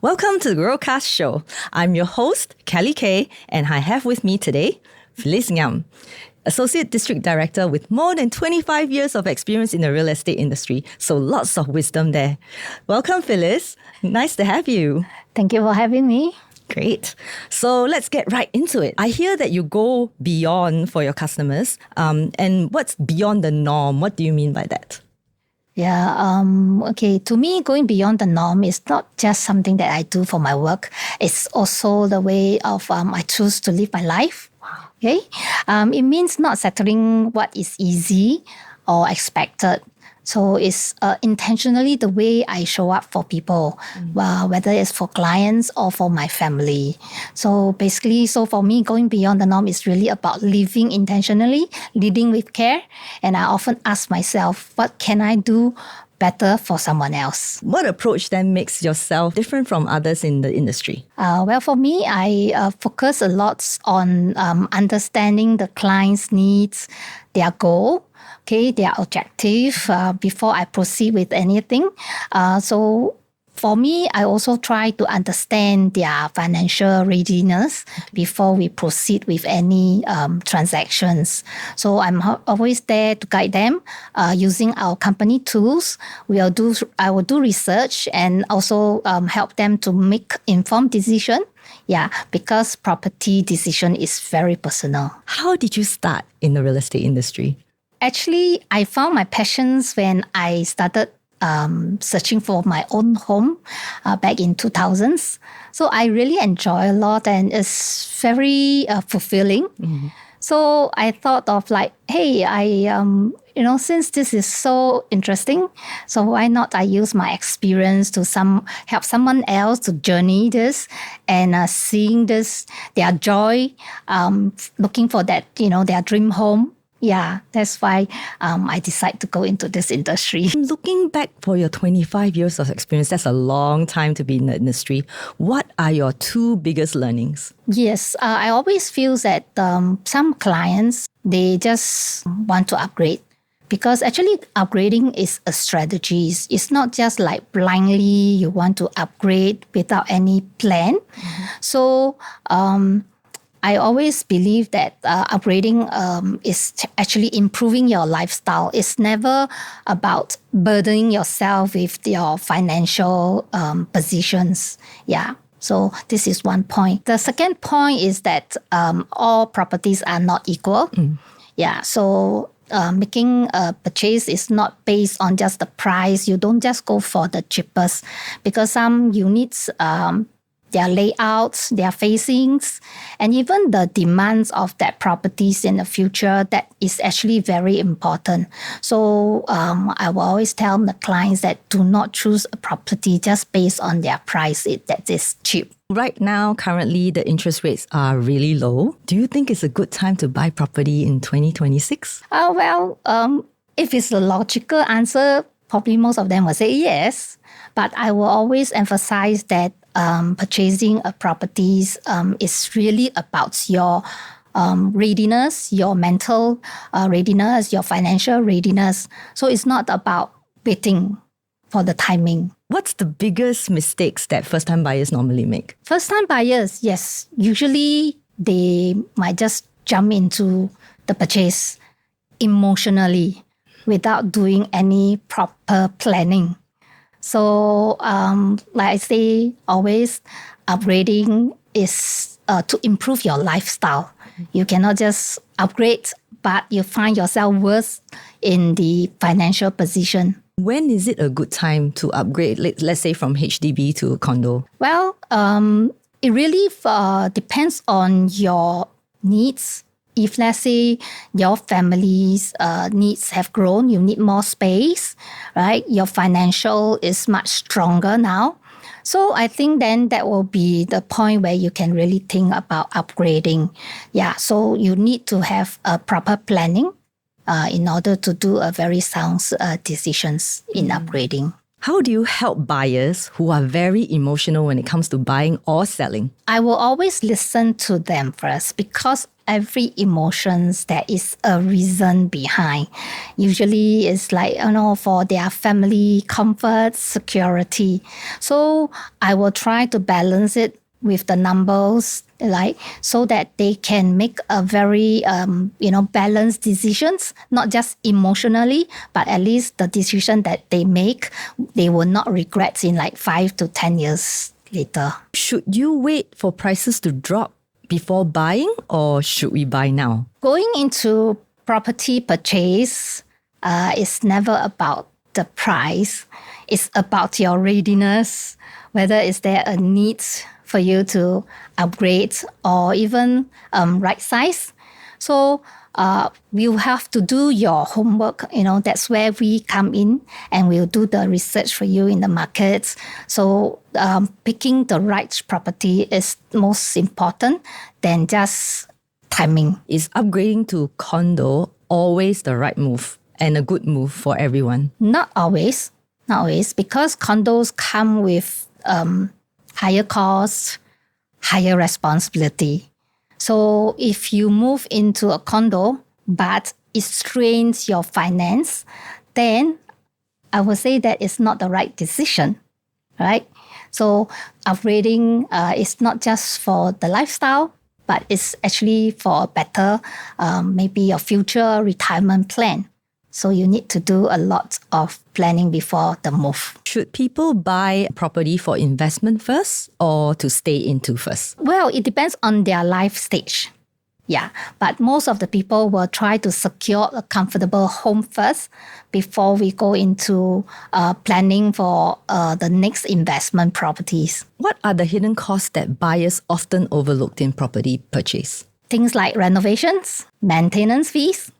Welcome to the GrowCast Show. I'm your host, Kelly Kay, and I have with me today, Phyllis Ngam, Associate District Director with more than 25 years of experience in the real estate industry. So lots of wisdom there. Welcome, Phyllis. Nice to have you. Thank you for having me. Great. So let's get right into it. I hear that you go beyond for your customers. And what's beyond the norm? What do you mean by that? Yeah, okay. To me, going beyond the norm is not just something that I do for my work. It's also the way of I choose to live my life. Okay, it means not settling what is easy or expected. So it's intentionally the way I show up for people, whether it's for clients or for my family. So basically, for me, going beyond the norm is really about living intentionally, leading with care. And I often ask myself, what can I do better for someone else? What approach then makes yourself different from others in the industry? Well, for me, I focus a lot on understanding the client's needs, their goal, their objective before I proceed with anything. So for me, I also try to understand their financial readiness before we proceed with any transactions. So I'm always there to guide them using our company tools. I will do research and also help them to make informed decision. Yeah, because property decision is very personal. How did you start in the real estate industry? Actually, I found my passions when I started searching for my own home back in 2000s. So I really enjoy a lot and it's very fulfilling. Mm-hmm. So I thought of hey, since this is so interesting, so why not I use my experience to help someone else to journey this and seeing this, their joy, looking for that, their dream home. Yeah, that's why I decided to go into this industry. Looking back for your 25 years of experience, that's a long time to be in the industry. What are your two biggest learnings? Yes, I always feel that some clients, they just want to upgrade. Because actually upgrading is a strategy. It's not just like blindly you want to upgrade without any plan. Mm-hmm. So I always believe that upgrading is actually improving your lifestyle. It's never about burdening yourself with your financial positions. Yeah. So this is one point. The second point is that all properties are not equal. Mm. Yeah. So making a purchase is not based on just the price. You don't just go for the cheapest because some units, their layouts, their facings, and even the demands of that properties in the future, that is actually very important. So I will always tell the clients that do not choose a property just based on their price that is cheap. Right now, currently, the interest rates are really low. Do you think it's a good time to buy property in 2026? If it's a logical answer, probably most of them will say yes. But I will always emphasize that purchasing a properties is really about your readiness, your mental readiness, your financial readiness. So it's not about waiting for the timing. What's the biggest mistakes that first-time buyers normally make? First-time buyers, yes. Usually they might just jump into the purchase emotionally without doing any proper planning. So, like I say, always upgrading is to improve your lifestyle. You cannot just upgrade, but you find yourself worse in the financial position. When is it a good time to upgrade, let's say from HDB to condo? Well, it really depends on your needs. If, let's say, your family's needs have grown, you need more space, right? Your financial is much stronger now. So I think then that will be the point where you can really think about upgrading. Yeah, so you need to have a proper planning in order to do a very sound decisions in upgrading. How do you help buyers who are very emotional when it comes to buying or selling? I will always listen to them first because every emotions there is a reason behind. Usually it's like, for their family, comfort, security. So I will try to balance it with the numbers, so that they can make a very, balanced decisions, not just emotionally, but at least the decision that they make, they will not regret in 5 to 10 years later. Should you wait for prices to drop before buying, or should we buy now? Going into property purchase is never about the price. It's about your readiness, whether is there a need for you to upgrade or even right size. So you have to do your homework. That's where we come in and we'll do the research for you in the markets. So picking the right property is most important than just timing. Is upgrading to condo always the right move and a good move for everyone? Not always, because condos come with higher costs, higher responsibility. So if you move into a condo, but it strains your finance, then I would say that it's not the right decision, right? So upgrading is not just for the lifestyle, but it's actually for a better, maybe your future retirement plan. So you need to do a lot of planning before the move. Should people buy property for investment first or to stay into first? Well, it depends on their life stage. Yeah, but most of the people will try to secure a comfortable home first before we go into planning for the next investment properties. What are the hidden costs that buyers often overlooked in property purchase? Things like renovations, maintenance fees.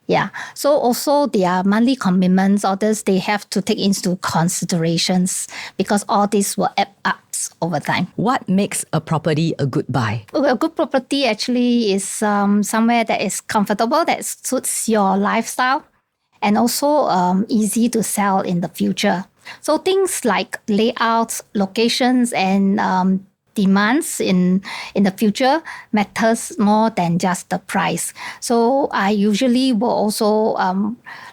Yeah, so also their monthly commitments, all this, they have to take into considerations because all this will add up over time. What makes a property a good buy? A good property actually is somewhere that is comfortable, that suits your lifestyle, and also easy to sell in the future. So things like layouts, locations, and demands in the future matters more than just the price. So I usually will also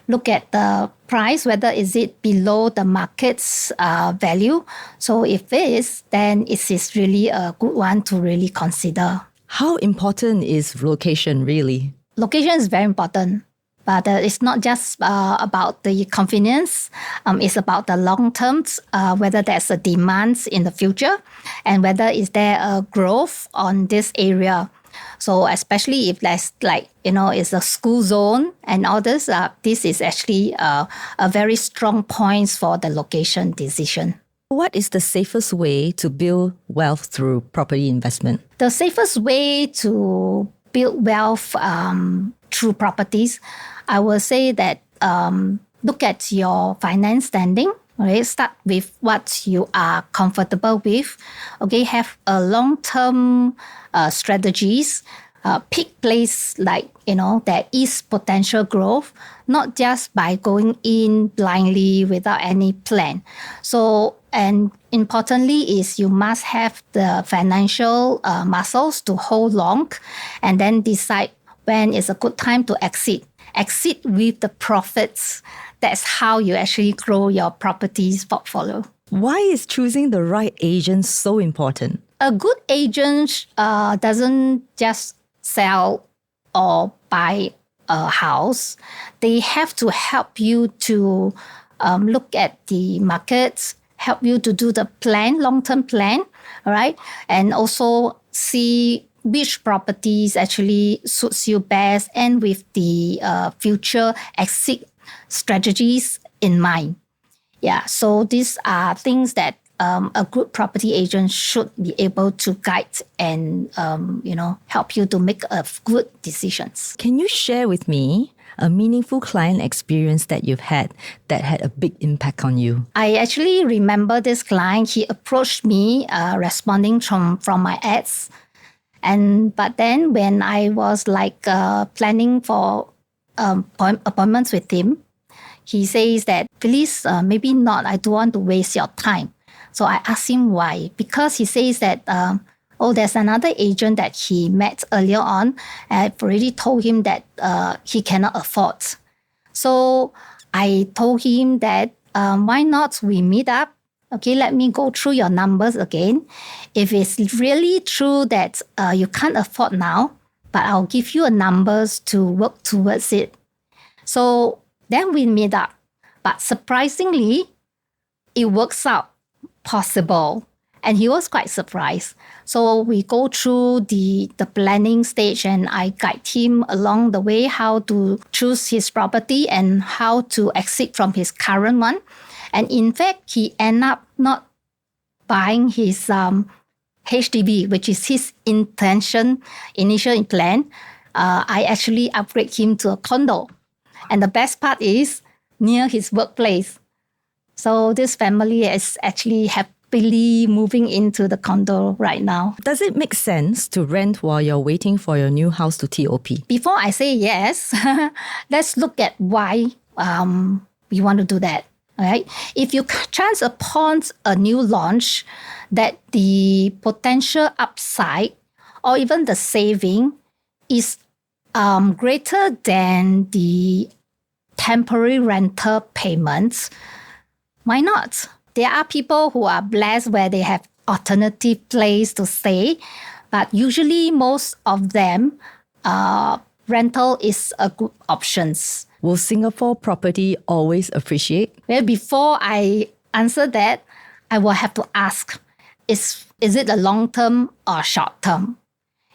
look at the price, whether is it below the market's value. So if it is, then it is really a good one to really consider. How important is location really? Location is very important. But it's not just about the convenience. It's about the long term, whether there's a demand in the future and whether is there a growth on this area. So especially if there's it's a school zone and all this, this is actually a very strong point for the location decision. What is the safest way to build wealth through property investment? The safest way to build wealth through properties, I will say that look at your finance standing. Okay, start with what you are comfortable with. Okay, have a long-term strategies. Pick place there is potential growth, not just by going in blindly without any plan. So, and importantly is you must have the financial muscles to hold long and then decide when is a good time to exit. Exit with the profits. That's how you actually grow your properties portfolio. Why is choosing the right agent so important? A good agent doesn't just sell or buy a house. They have to help you to look at the markets, help you to do the plan, long-term plan, all right? And also see which properties actually suits you best and with the future exit strategies in mind. Yeah, so these are things that a good property agent should be able to guide and help you to make good decisions. Can you share with me a meaningful client experience that you've had that had a big impact on you? I actually remember this client. He approached me responding from my ads. But then when I was planning for appointments with him, he says that, Phyllis, maybe not. I don't want to waste your time. So I asked him why. Because he says that, there's another agent that he met earlier on. I've already told him that he cannot afford. So I told him that, why not we meet up? Okay, let me go through your numbers again. If it's really true that you can't afford now, but I'll give you a numbers to work towards it. So then we meet up. But surprisingly, it works out possible. And he was quite surprised. So we go through the planning stage and I guide him along the way how to choose his property and how to exit from his current one. And in fact, he ended up not buying his HDB, which is his initial plan. I actually upgrade him to a condo. And the best part is near his workplace. So this family is actually happily moving into the condo right now. Does it make sense to rent while you're waiting for your new house to TOP? Before I say yes, let's look at why we want to do that. All right? If you chance upon a new launch that the potential upside or even the saving is greater than the temporary rental payments, why not? There are people who are blessed where they have alternative place to stay, but usually most of them, rental is a good option. Will Singapore property always appreciate? Well, before I answer that, I will have to ask, is it a long-term or short-term?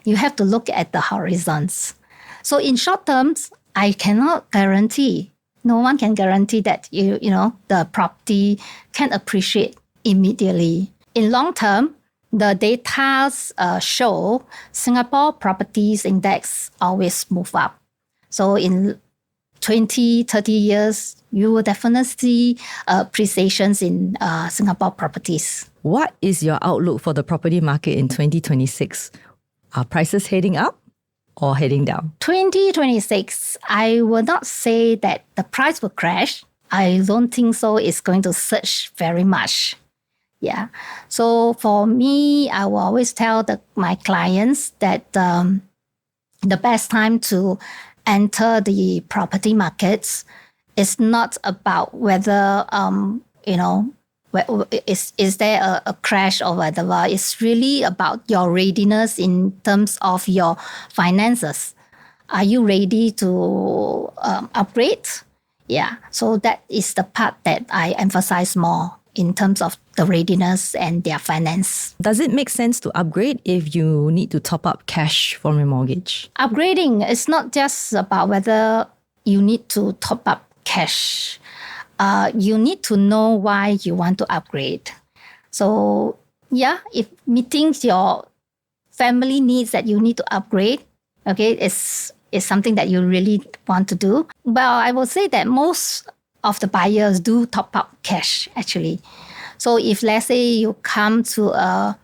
You have to look at the horizons. So in short terms, I cannot guarantee. No one can guarantee that the property can appreciate immediately. In long term, the data show Singapore properties index always move up. So in 20, 30 years, you will definitely see appreciations in Singapore properties. What is your outlook for the property market in 2026? Are prices heading up or heading down? 2026, I will not say that the price will crash. I don't think so. It's going to surge very much. Yeah. So for me, I will always tell my clients that the best time to enter the property markets is not about whether, is there a crash or whatever. It's really about your readiness in terms of your finances. Are you ready to upgrade? Yeah. So that is the part that I emphasize more in terms of the readiness and their finance. Does it make sense to upgrade if you need to top up cash from your mortgage? Upgrading is not just about whether you need to top up cash. You need to know why you want to upgrade. So yeah, if meeting your family needs that you need to upgrade, okay, is something that you really want to do. Well, I will say that most of the buyers do top up cash actually. So if let's say you come to a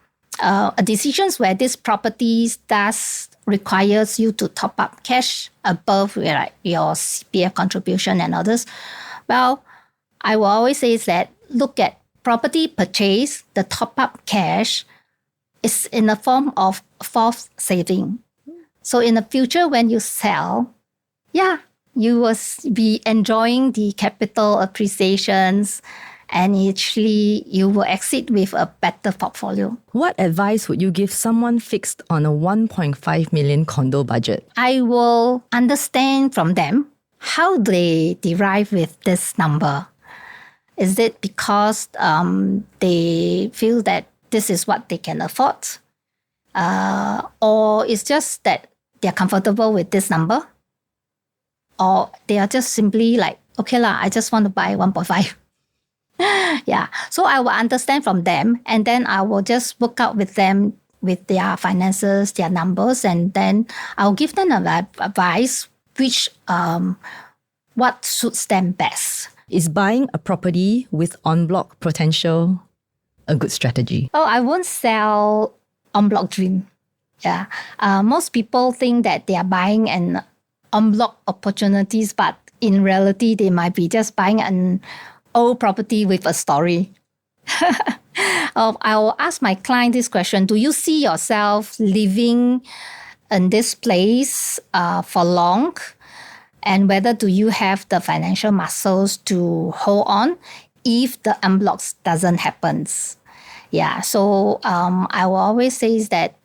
decisions where this property does requires you to top up cash above like your CPF contribution and others, well, I will always say is that look at property purchase, the top up cash is in the form of forced saving. So in the future when you sell, yeah, you will be enjoying the capital appreciations and actually you will exit with a better portfolio. What advice would you give someone fixed on a 1.5 million condo budget? I will understand from them how they derive with this number. Is it because they feel that this is what they can afford? Or it's just that they're comfortable with this number? Or they are just simply like, okay lah, I just want to buy 1.5. Yeah, so I will understand from them and then I will just work out with them with their finances, their numbers, and then I'll give them advice which what suits them best. Is buying a property with en-bloc potential a good strategy? Oh, I won't sell en-bloc dream. Yeah, most people think that they are buying an en-bloc opportunities, but in reality, they might be just buying an old property with a story. I will ask my client this question. Do you see yourself living in this place for long? And whether do you have the financial muscles to hold on if the unblocks doesn't happen? Yeah, so I will always say is that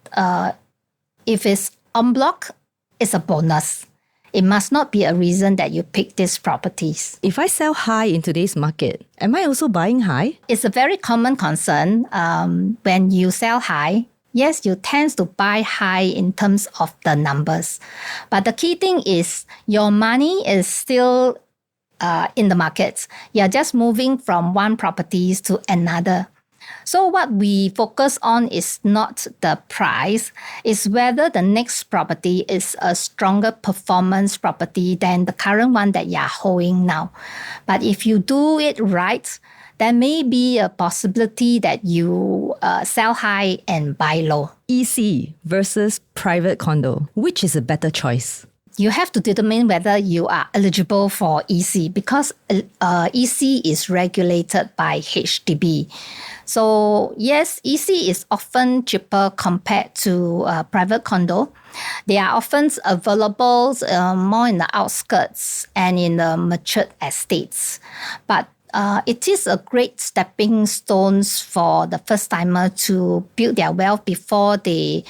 if it's unblock, it's a bonus. It must not be a reason that you pick these properties. If I sell high in today's market, am I also buying high? It's a very common concern when you sell high. Yes, you tend to buy high in terms of the numbers. But the key thing is your money is still in the market. You're just moving from one properties to another. So what we focus on is not the price, it's whether the next property is a stronger performance property than the current one that you're holding now. But if you do it right, there may be a possibility that you sell high and buy low. EC versus private condo, which is a better choice? You have to determine whether you are eligible for EC because EC is regulated by HDB. So yes, EC is often cheaper compared to private condo. They are often available more in the outskirts and in the matured estates. But it is a great stepping stones for the first-timer to build their wealth before they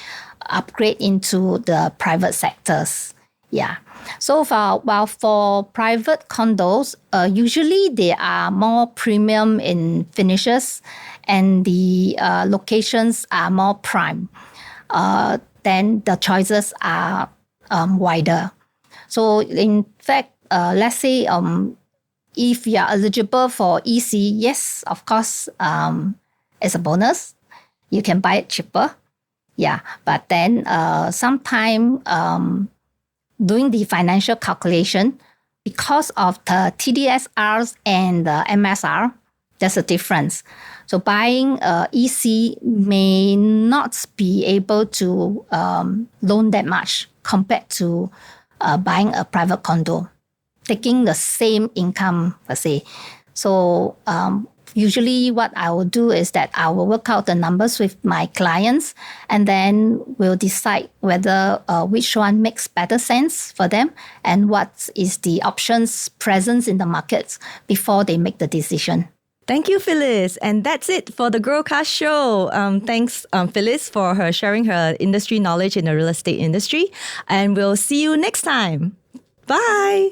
upgrade into the private sectors. Yeah. So for private condos, usually they are more premium in finishes and the locations are more prime. Then the choices are wider. So in fact, let's say if you are eligible for EC, yes, of course, it's a bonus. You can buy it cheaper. Yeah. But then sometime doing the financial calculation, because of the TDSRs and the MSR, there's a difference. So buying EC may not be able to loan that much compared to buying a private condo, taking the same income per se. So usually what I will do is that I will work out the numbers with my clients and then we'll decide whether which one makes better sense for them and what is the options present in the markets before they make the decision. Thank you, Phyllis. And that's it for the GrowCast show. Thanks, Phyllis, for her sharing her industry knowledge in the real estate industry. And we'll see you next time. Bye.